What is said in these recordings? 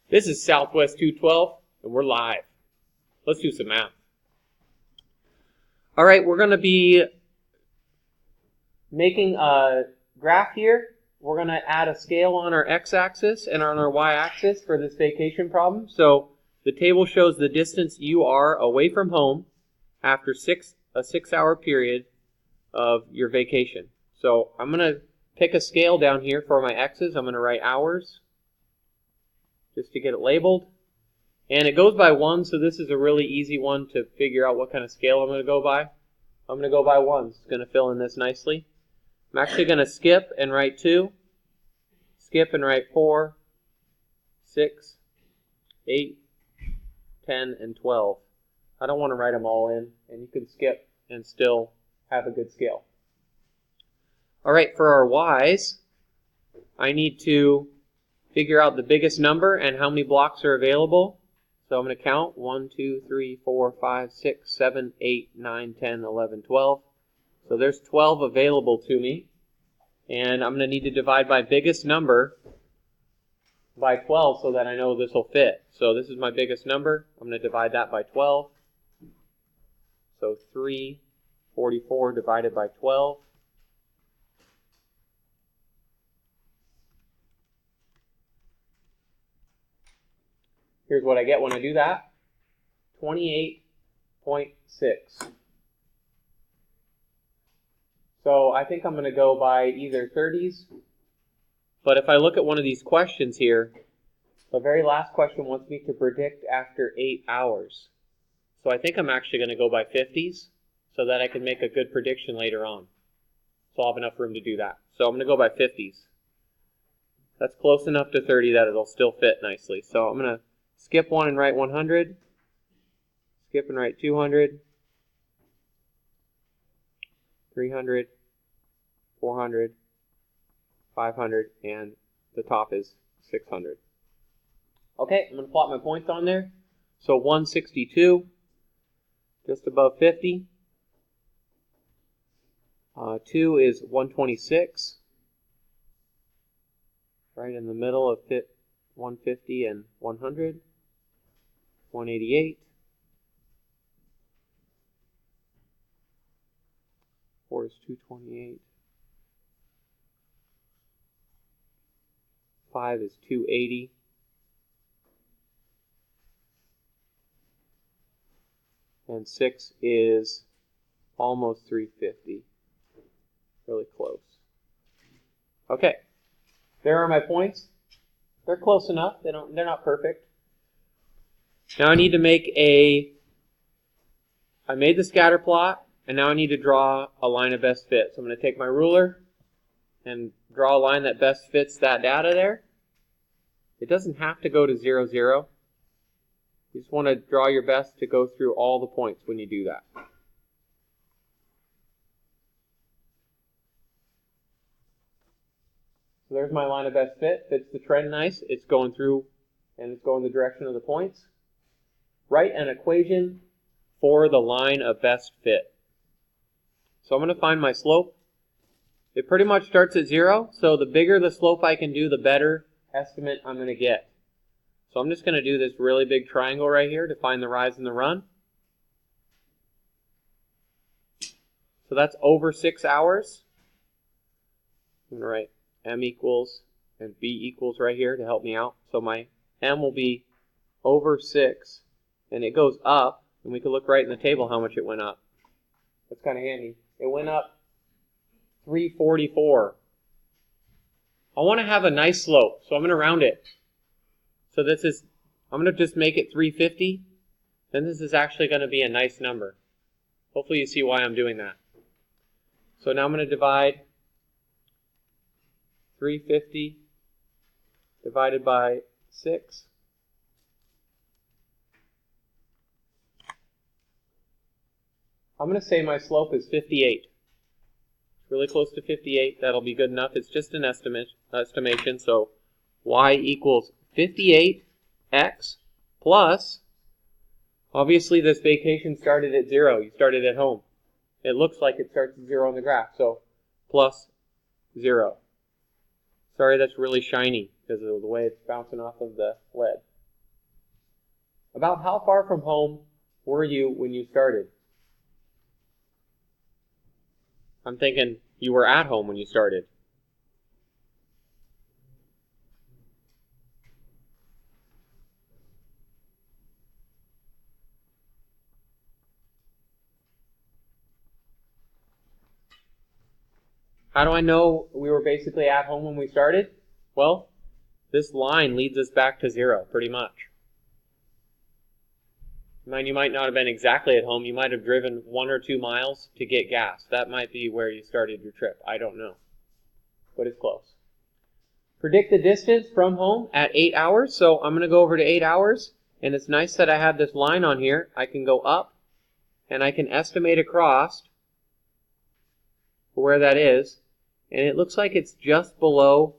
This is Southwest 212, and we're live. Let's do some math. All right, we're going to be making a graph here. We're going to add a scale on our x-axis and on our y-axis for this vacation problem. So the table shows the distance you are away from home after a 6-hour period of your vacation. So I'm going to pick a scale down here for my x's. I'm going to write hours just to get it labeled. And it goes by 1, so this is a really easy one to figure out what kind of scale I'm going to go by. I'm going to go by 1. It's going to fill in this nicely. I'm actually going to skip and write 2. Skip and write 4, 6, 8, 10, and 12. I don't want to write them all in, and you can skip and still have a good scale. All right, for our y's, I need to figure out the biggest number and how many blocks are available. So I'm going to count 1, 2, 3, 4, 5, 6, 7, 8, 9, 10, 11, 12. So there's 12 available to me. And I'm going to need to divide my biggest number by 12 so that I know this will fit. So this is my biggest number. I'm going to divide that by 12. So 344 divided by 12. Here's what I get when I do that. 28.6. So I think I'm going to go by either 30s. But if I look at one of these questions here, the very last question wants me to predict after 8 hours. So I think I'm actually going to go by 50s so that I can make a good prediction later on. So I'll have enough room to do that. So I'm going to go by 50s. That's close enough to 30 that it'll still fit nicely. So I'm going to skip 1 and write 100. Skip and write 200. 300. 400. 500. And the top is 600. Okay, I'm going to plot my points on there. So 162, just above 50. 2 is 126. Right in the middle of 150 and 100. 188. 4 is 228. 5 is 280. And 6 is almost 350. Really close. Okay. There are my points. They're close enough. They're not perfect. Now I need to make I made the scatter plot, and now I need to draw a line of best fit. So I'm going to take my ruler and draw a line that best fits that data there. It doesn't have to go to 0, 0. You just want to draw your best to go through all the points when you do that. So there's my line of best fit. Fits the trend nice. It's going through and it's going the direction of the points. Write an equation for the line of best fit. So I'm going to find my slope. It pretty much starts at 0, so the bigger the slope I can do, the better estimate I'm going to get. So I'm just going to do this really big triangle right here to find the rise and the run. So that's over 6 hours. I'm going to write M equals and B equals right here to help me out. So my M will be over 6, and it goes up, and we can look right in the table how much it went up. That's kind of handy. It went up 344. I want to have a nice slope, so I'm going to round it. So I'm going to just make it 350. Then this is actually going to be a nice number. Hopefully you see why I'm doing that. So now I'm going to divide 350 divided by 6. I'm going to say my slope is 58. It's really close to 58. That'll be good enough. It's just an estimation. So y equals 58x plus, obviously this vacation started at 0. You started at home. It looks like it starts at 0 on the graph. So plus 0. Sorry, that's really shiny because of the way it's bouncing off of the lead. About how far from home were you when you started? I'm thinking you were at home when you started. How do I know we were basically at home when we started? Well, this line leads us back to 0, pretty much. You might not have been exactly at home. You might have driven 1 or 2 miles to get gas. That might be where you started your trip. I don't know. But it's close. Predict the distance from home at 8 hours. So I'm going to go over to 8 hours. And it's nice that I have this line on here. I can go up and I can estimate across where that is. And it looks like it's just below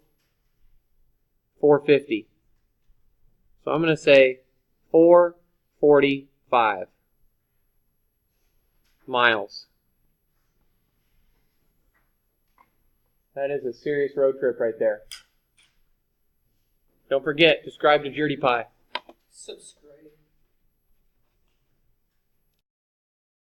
450. So I'm going to say 445 miles. That is a serious road trip right there. Don't forget, subscribe to Jerdy Pie. Subscribe.